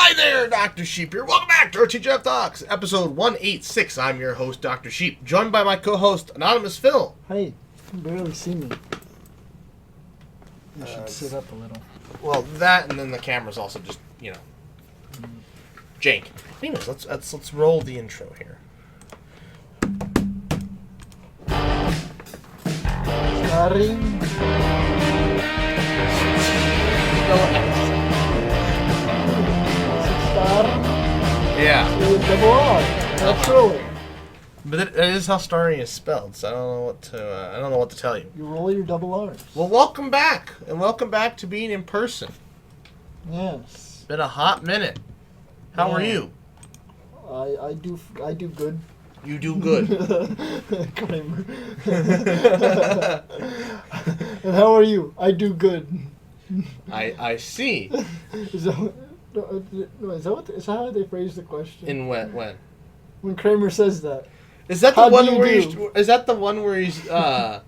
Hi there, Dr. Sheep here. Welcome back to our TGIF Talks, episode 186. I'm your host, Dr. Sheep, joined by my co-host, Anonymous Phil. Hey, you can barely see me. You should sit up a little. Well, that and then the camera's also just, jank. Anyways, let's roll the intro here. Starting. Yeah. Double R. Naturally. But it is how starring is spelled, so I don't know what to tell you. You roll your double R's. Well, welcome back, and welcome back to being in person. Yes. Been a hot minute. How are you? I do good. You do good. Kramer. And how are you? I do good. I see. Is that how they phrase the question? In when? When Kramer says that. Is that the How one do you where do? he's? Is that the one where he's? Oh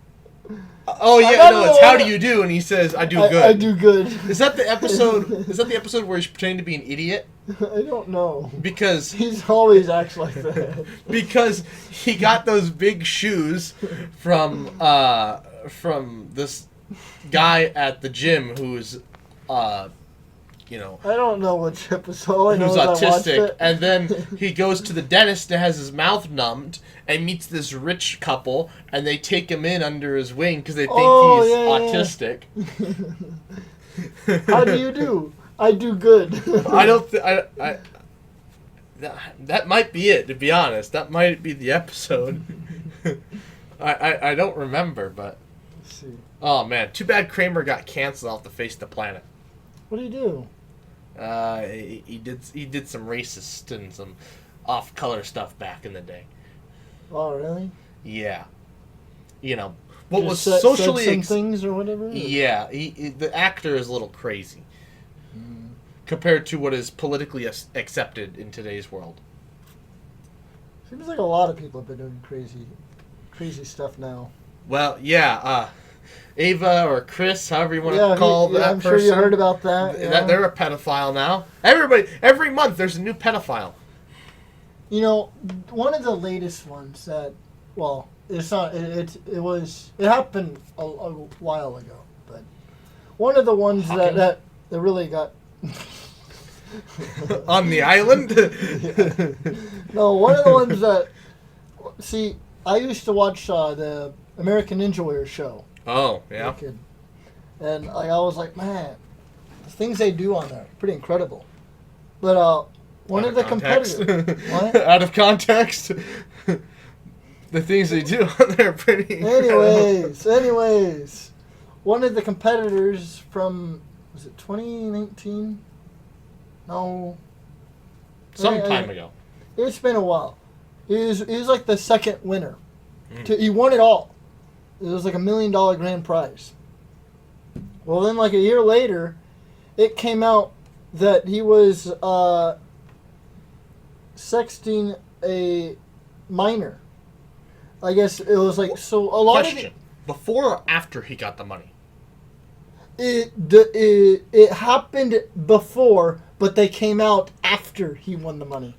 yeah, no, it's how do you do, and he says I do good. I do good. Is that the episode? Is that the episode where he's pretending to be an idiot? I don't know. Because he's always acts like that. Because he got those big shoes from this guy at the gym who's I don't know which episode. Who's autistic, and then he goes to the dentist and has his mouth numbed and meets this rich couple, and they take him in under his wing because they think he's autistic. Yeah. How do you do? I do good. I don't. That might be it. To be honest, that might be the episode. I don't remember, but. Let's see. Oh man, too bad Kramer got canceled off the face of the planet. What do you do? He did some racist and some off-color stuff back in the day. Oh, really? Yeah. What was Said socially some things or whatever. Yeah, the actor is a little crazy compared to what is politically accepted in today's world. Seems like a lot of people have been doing crazy stuff now. Well, yeah. Ava or Chris, however you want to call that I'm person. sure you heard about that. Yeah. They're a pedophile now. Every month there's a new pedophile. One of the latest ones that, well, it's not. It happened a while ago, but one of the ones that really got on the island. No, one of the ones that. See, I used to watch the American Ninja Warrior show. Oh, yeah. And I was like, man, the things they do on there are pretty incredible. But one of the competitors... What? Out of context? The things they do on there are pretty incredible. Anyways. One of the competitors from... Was it 2019? No. Some time ago. It's been a while. He was like the second winner. He won it all. It was like $1 million grand prize. Well, then like a year later, it came out that he was sexting a minor. I guess it was like so a lot Question. of Before or after he got the money? it happened before, but they came out after he won the money.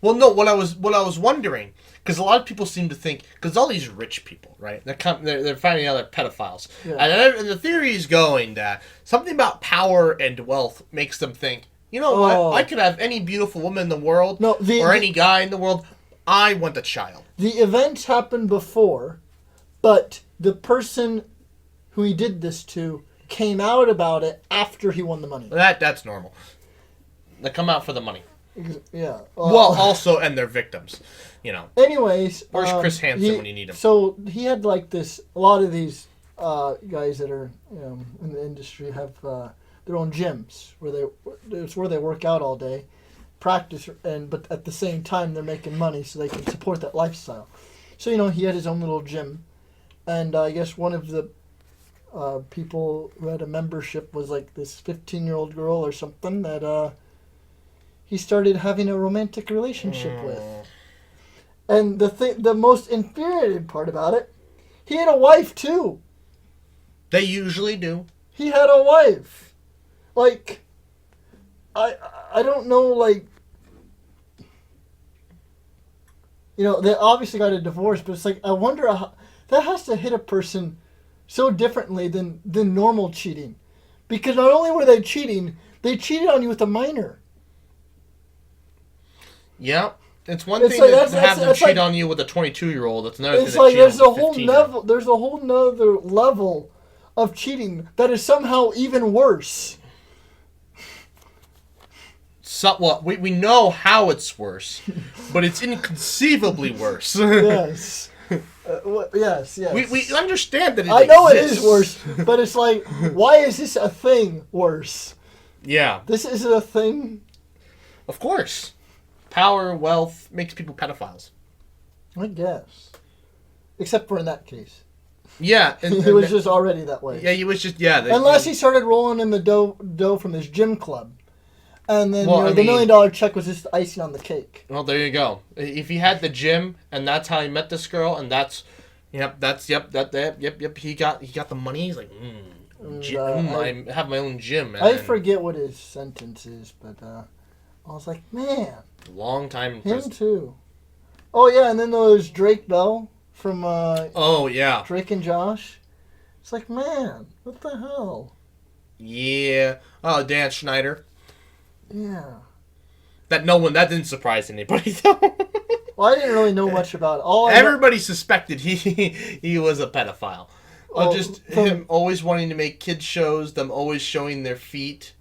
Well, no. What I was wondering, because a lot of people seem to think, because all these rich people, right? They're finding out they're pedophiles, and the theory is going that something about power and wealth makes them think, what? I could have any beautiful woman in the world, or any guy in the world. I want a child. The events happened before, but the person who he did this to came out about it after he won the money. That's normal. They come out for the money. Yeah. Well, also, and they're victims, Anyways. Where's Chris Hansen when you need him? So he had like this, a lot of these guys that are in the industry have their own gyms it's where they work out all day, practice, but at the same time they're making money so they can support that lifestyle. So, he had his own little gym, and I guess one of the people who had a membership was like this 15-year-old girl or something that he started having a romantic relationship with. And the most infuriating part about it, he had a wife too. They usually do. He had a wife. Like, I don't know, like, you know, they obviously got a divorce, but it's like, I wonder how, that has to hit a person so differently than normal cheating. Because not only were they cheating, they cheated on you with a minor. Yeah. It's one thing to have them cheat on you with a 22-year-old. It's another thing to cheat on a 15-year-old. There's a whole nother level of cheating that is somehow even worse. Well, we know how it's worse, but it's inconceivably worse. Yes. Yes. We understand that it I know exists. it is worse, but it's like, why is this a thing worse? Yeah. This isn't a thing? Of course. Power, wealth, makes people pedophiles. I guess. Except for in that case. Yeah. He was just already that way. Yeah, he was just, Unless he started rolling in the dough from his gym club. And then the $1 million check was just icing on the cake. Well, there you go. If he had the gym and that's how he met this girl, and that's, he got the money. He's like, I have my own gym. And I forget what his sentence is, but I was like, man, long time in prison. Him too. Oh yeah, and then there was Drake Bell from Drake and Josh. It's like, man, what the hell? Yeah. Oh, Dan Schneider. Yeah. That didn't surprise anybody though. Well, I didn't really know much about it. Everybody suspected he was a pedophile. Him always wanting to make kids shows, them always showing their feet.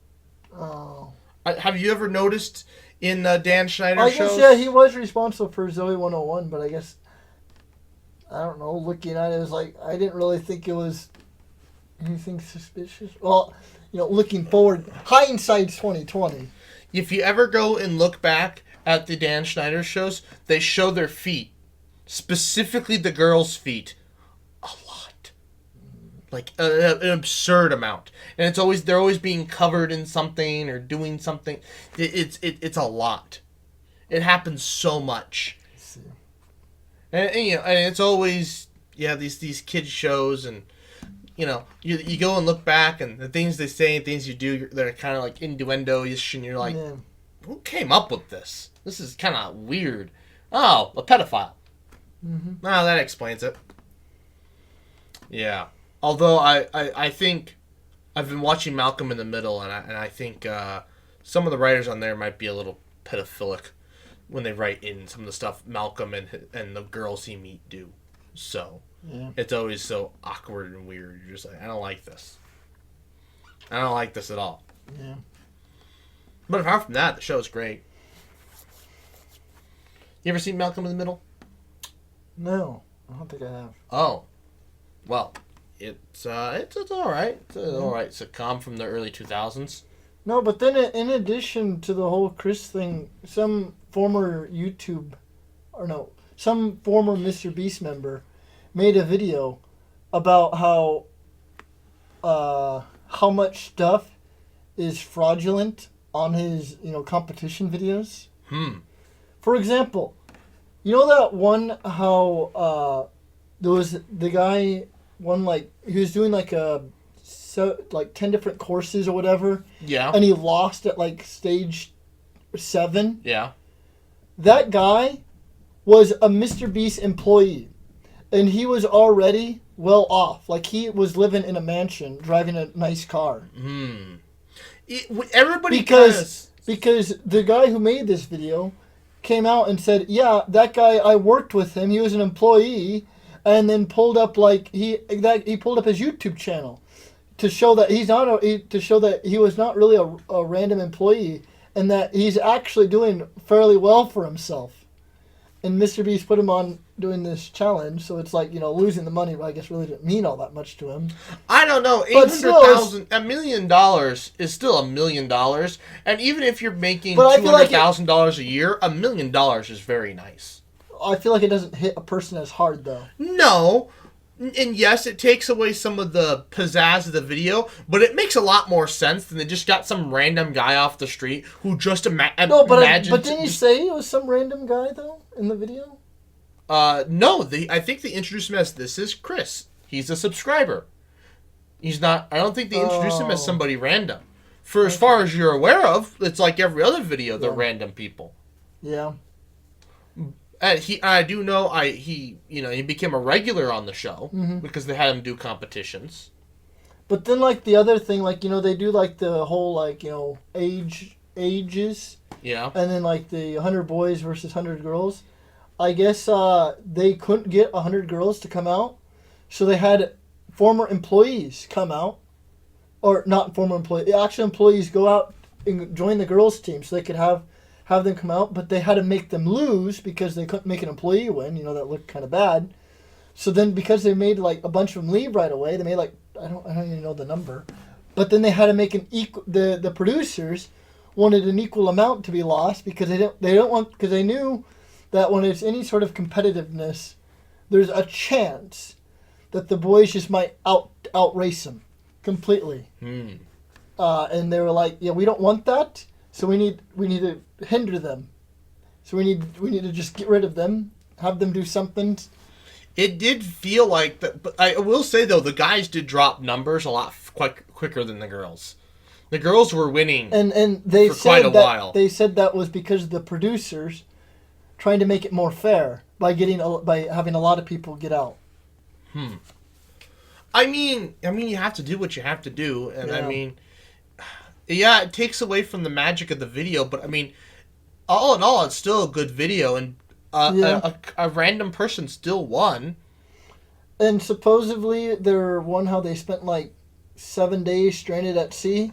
Oh. Have you ever noticed in Dan Schneider's shows? I guess, yeah, he was responsible for Zoe 101, but I guess, I don't know, looking at it, it was like, I didn't really think it was anything suspicious. Well, you know, looking forward, hindsight's 20/20. If you ever go and look back at the Dan Schneider shows, they show their feet, specifically the girls' feet, a lot, like an absurd amount, and they're always being covered in something or doing something. It's a lot. It happens so much, and it's always these kids shows and. You know, you go and look back, and the things they say and things you do, they're kind of like innuendo-ish, and you're like, who came up with this? This is kind of weird. Oh, a pedophile. Mm-hmm. Oh, that explains it. Yeah. Although I think I've been watching Malcolm in the Middle, and I think some of the writers on there might be a little pedophilic when they write in some of the stuff Malcolm and the girls he meet do. So... Yeah. It's always so awkward and weird. You're just like, I don't like this. I don't like this at all. Yeah. But apart from that, the show's great. You ever seen Malcolm in the Middle? No, I don't think I have. Oh, well, it's all right. It's an all right sitcom from the early 2000s. No, but then in addition to the whole Chris thing, some former Mr. Beast member made a video about how much stuff is fraudulent on his competition videos. For example, you know that one how there was the guy he was doing 10 different courses or whatever. Yeah. And he lost at stage 7. Yeah. That guy was a Mr. Beast employee. And he was already well off. Like, he was living in a mansion, driving a nice car. Everybody because the guy who made this video came out and said, yeah, that guy, I worked with him. He was an employee. And then pulled up, he pulled up his YouTube channel to show that he was not really a random employee and that he's actually doing fairly well for himself. And Mr. Beast put him on doing this challenge, so it's losing the money, but I guess really didn't mean all that much to him. I don't know. $1 million is still $1 million, and even if you're making $200,000 a year, $1 million is very nice. I feel like it doesn't hit a person as hard, though. No. And yes, it takes away some of the pizzazz of the video, but it makes a lot more sense than they just got some random guy off the street who just imagined... But didn't you say it was some random guy, though, in the video? No. I think they introduced him as, this is Chris. He's a subscriber. He's not... I don't think they introduced him as somebody random. For as far as you're aware of, it's like every other video. They're random people. Yeah. And I do know, he became a regular on the show because they had him do competitions. But then, like, the other thing, like, they do, like, the whole, like, ages. Yeah. And then, like, the 100 boys versus 100 girls. I guess they couldn't get 100 girls to come out. So they had former employees come out. Or not former employees. Actual employees go out and join the girls' team so they could have them come out. But they had to make them lose because they couldn't make an employee win. That looked kind of bad. So then because they made, like, a bunch of them leave right away, they made, like, I don't even know the number, but then they had to make an equal. The producers wanted an equal amount to be lost because they don't want, because they knew that when it's any sort of competitiveness, there's a chance that the boys just might outrace them completely. And they were like, yeah, we don't want that, so we need to hinder them. So we need to just get rid of them, have them do something. It did feel like that, but I will say though, the guys did drop numbers a lot quicker than the girls. The girls were winning, and they for quite a while. They said that was because of the producers trying to make it more fair by having a lot of people get out. I mean, you have to do what you have to do, and I mean, yeah, it takes away from the magic of the video, but I mean, all in all, it's still a good video, and a random person still won. And supposedly, there won how they spent like 7 days stranded at sea.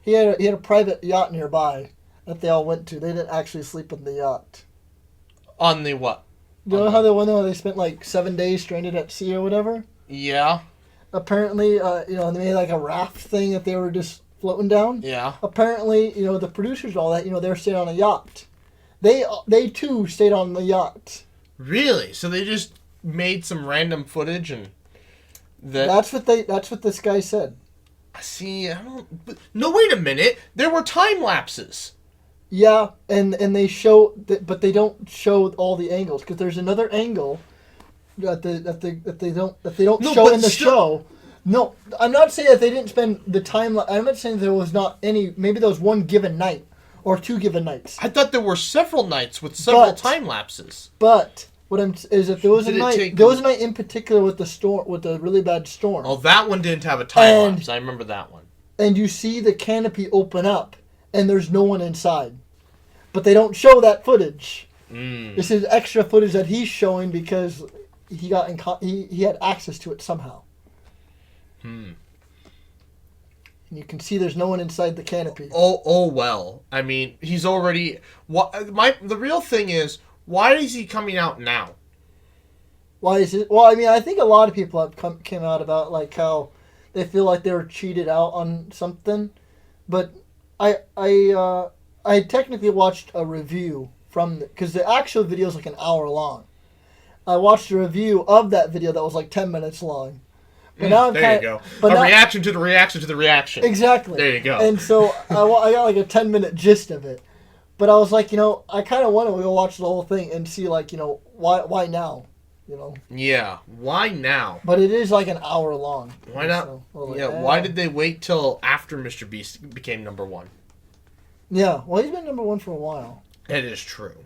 He had a private yacht nearby that they all went to. They didn't actually sleep on the yacht. On the what? You know how they spent like 7 days stranded at sea or whatever? Yeah. Apparently, they made like a raft thing that they were just floating down. Yeah. Apparently, the producers, all that, they were staying on a yacht. They too stayed on the yacht. Really? So they just made some random footage and that's what this guy said. See, no, wait a minute. There were time lapses. Yeah, and they show but they don't show all the angles because there's another angle that they don't show in the show. No, I'm not saying that they didn't spend the time. I'm not saying there was not any. Maybe there was one given night. Or 2 given nights. I thought there were several nights with several time lapses. But is that there was a night. There was a night in particular with the really bad storm. Oh, that one didn't have a time lapse. I remember that one. And you see the canopy open up, and there's no one inside, but they don't show that footage. This is extra footage that he's showing because he had access to it somehow. And you can see there's no one inside the canopy. Oh well. I mean, he's already. The real thing is, why is he coming out now? Why is it? Well, I mean, I think a lot of people have came out about like how they feel like they were cheated out on something, but I technically watched a review because the actual video is like an hour long. I watched a review of that video that was like 10 minutes long. But now there you go. Reaction to the reaction to the reaction. Exactly. There you go. And so I got like a 10-minute gist of it. But I was like, I kind of want to go watch the whole thing and see like, why now? Yeah, why now? But it is like an hour long. Why not? So, why did they wait till after Mr. Beast became number 1? Yeah, well, he's been number 1 for a while. That is true.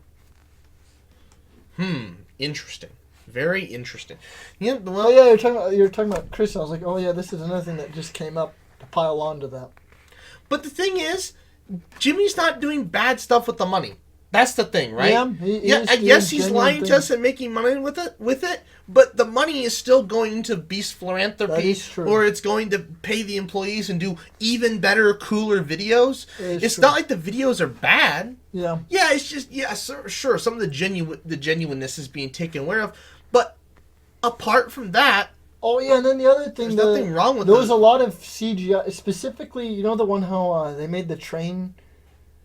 Interesting. Very interesting. Yeah, well, you're talking about Chris. I was like, oh yeah, this is another thing that just came up to pile on to that. But the thing is, Jimmy's not doing bad stuff with the money. That's the thing, right? Yeah, yes, he's lying to us and making money with it, but the money is still going to Beast Philanthropy, that is true. Or it's going to pay the employees and do even better, cooler videos. It's true. Not like the videos are bad. Yeah. Yeah, it's just sure. Some of the genuineness is being taken aware of, but apart from that. Oh yeah, and then the other thing, there's nothing wrong with. There was a lot of CGI, specifically. The one how they made the train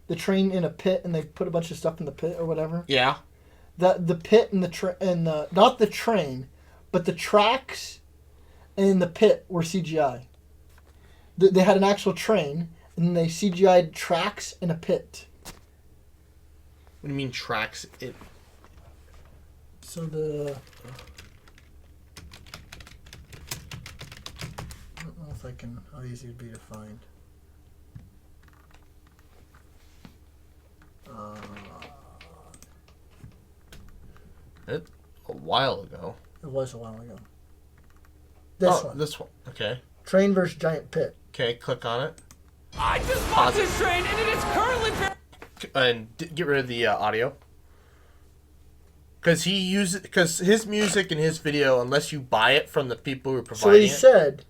in a pit and they put a bunch of stuff in the pit or whatever. Yeah. The pit and not the train, but the tracks and the pit were CGI. They had an actual train and they CGI'd tracks in a pit. What do you mean tracks? So I don't know how easy it'd be to find. It a while ago. It was a while ago. This one. This one. Okay. Train versus giant pit. Okay, click on it. I just bought this train and it is currently... And get rid of the audio. Because his music and his video, unless you buy it from the people who are providing it. So he said,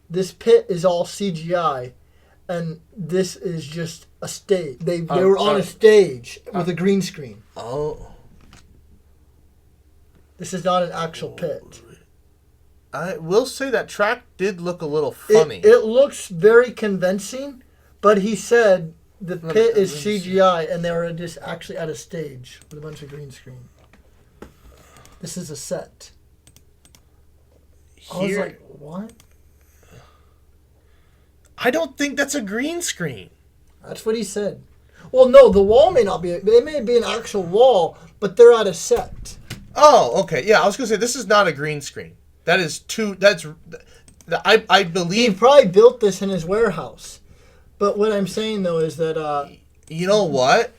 this pit is all CGI, and this is just a stage. They were on a stage with a green screen. Oh. This is not an actual pit. I will say that track did look a little funny. It looks very convincing, but he said the pit is CGI, and they were just actually at a stage with a bunch of green screen. This is a set. I was like, what? I don't think that's a green screen. That's what he said. Well, no, the wall may not be. It may be an actual wall, but they're at a set. Oh, okay. Yeah, I was gonna say this is not a green screen. That is too. I believe He probably built this in his warehouse. But what I'm saying though is that you know what?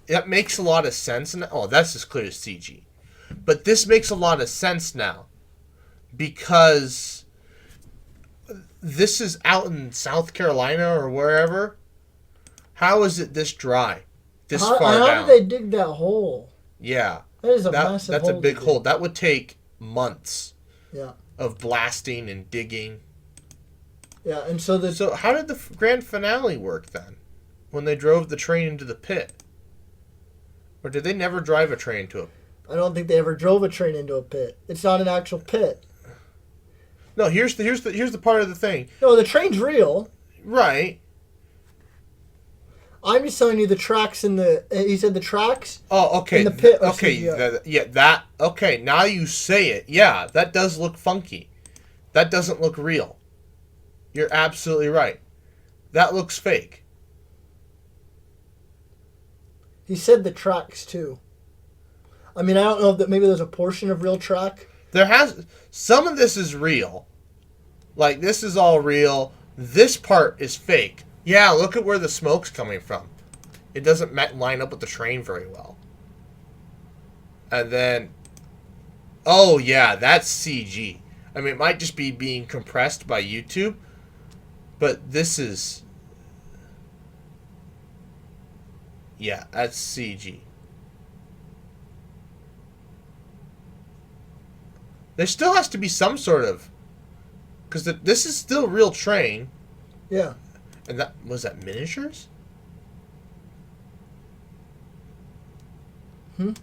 That makes a lot of sense. Oh, that's as clear as CG. But this makes a lot of sense now because this is out in South Carolina or wherever. How is it this dry? This far down? How did they dig that hole? Yeah. That is a massive hole. That's a big hole. That would take months. Yeah. Of blasting and digging. Yeah, and so how did the grand finale work then? When they drove the train into the pit? Or did they never drive a train to it? I don't think they ever drove a train into a pit. It's not an actual pit. No, here's the part of the thing. No, the train's real. Right. I'm just telling you the tracks in the. He said the tracks. Oh, okay. In the pit. Okay, okay. Now you say it. Yeah, that does look funky. That doesn't look real. You're absolutely right. That looks fake. He said the tracks too. I mean, I don't know if maybe there's a portion of real track. Some of this is real. Like this is all real. This part is fake. Yeah, look at where the smoke's coming from. It doesn't line up with the train very well. And then, oh yeah, that's CG. I mean, it might just be being compressed by YouTube, but this is, yeah, that's CG. There still has to be some sort of, because this is still real train. Yeah. And was that miniatures? It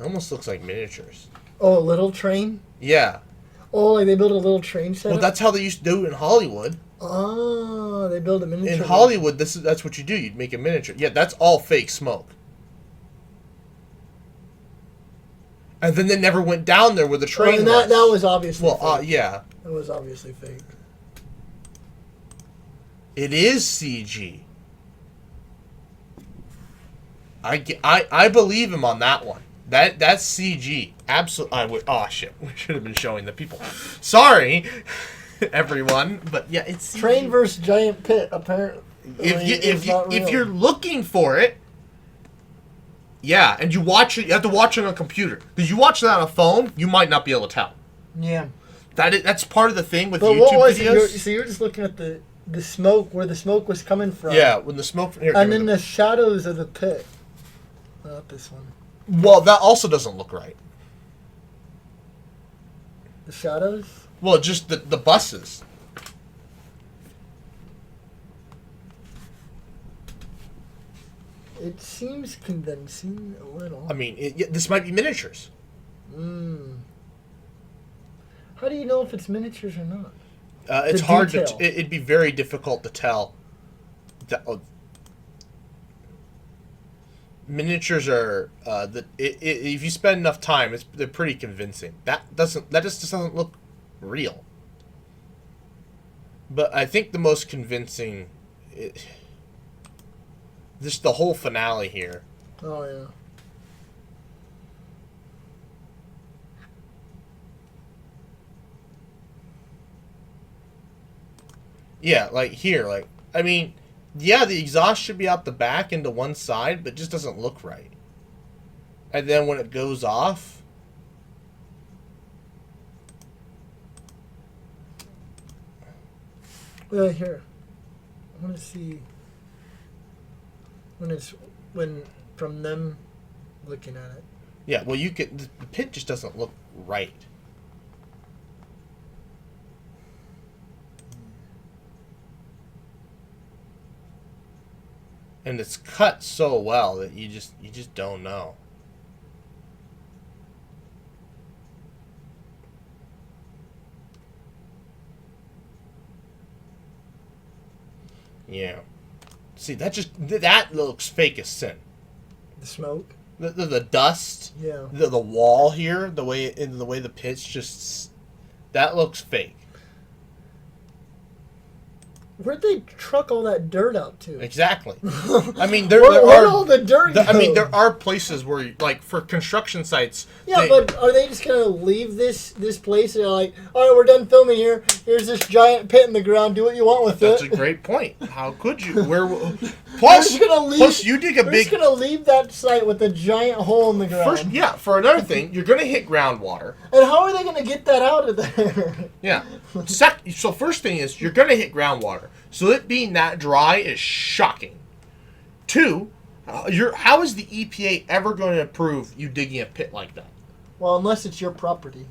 almost looks like miniatures. Oh, a little train? Yeah. Oh, like they built a little train set? Well, that's how they used to do it in Hollywood. Oh, they build a miniature. In Hollywood, that's what you do. You'd make a miniature. Yeah, that's all fake smoke. And then they never went down there where the train was. That was obviously fake. Yeah. That was obviously fake. It is CG. I believe him on that one. That's CG. Absolutely. Oh shit! We should have been showing the people. Sorry, everyone, but yeah, it's CG. Train versus giant pit. Apparently, if you're looking for it, yeah, and you watch it, you have to watch it on a computer. Because you watch that on a phone, you might not be able to tell. Yeah. That's part of the thing with YouTube videos. So you're just looking at the smoke, where the smoke was coming from. Yeah, when the smoke. And then the shadows of the pit. Not this one. Well, that also doesn't look right. The shadows? Well, just the buses. It seems convincing a little. I mean, this might be miniatures. How do you know if it's miniatures or not? It's hard to. It'd be very difficult to tell. Miniatures are if you spend enough time, they're pretty convincing. That just doesn't look real. But I think the most convincing, just the whole finale here. Oh yeah. Yeah, like here, I mean, yeah, the exhaust should be out the back into one side, but it just doesn't look right. And then when it goes off, well, here, I want to see when from them looking at it. yeah, well, you get the pit just doesn't look right. And it's cut so well that you just don't know. Yeah. See, that looks fake as sin. The smoke. The dust. Yeah. The wall here, the way the pit's just, that looks fake. Where'd they truck all that dirt out to? Exactly. I mean, where'd all the dirt go? I mean, there are places where, like, for construction sites. Yeah, but are they just gonna leave this place and they're like, all right, we're done filming here. Here's this giant pit in the ground. Do what you want with That's it. a great point. How could you? Plus, you dig a They're big. just gonna leave that site with a giant hole in the ground. First, yeah. For another thing, you're gonna hit groundwater. And how are they gonna get that out of there? Yeah. So first thing is you're gonna hit groundwater. So it being that dry is shocking. Two, how is the EPA ever going to approve you digging a pit like that? Well, unless it's your property.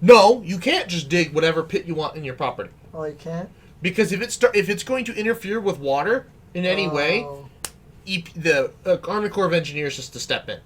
No, you can't just dig whatever pit you want in your property. Oh, you can't? Because if it's going to interfere with water in any way, the Army Corps of Engineers has to step in.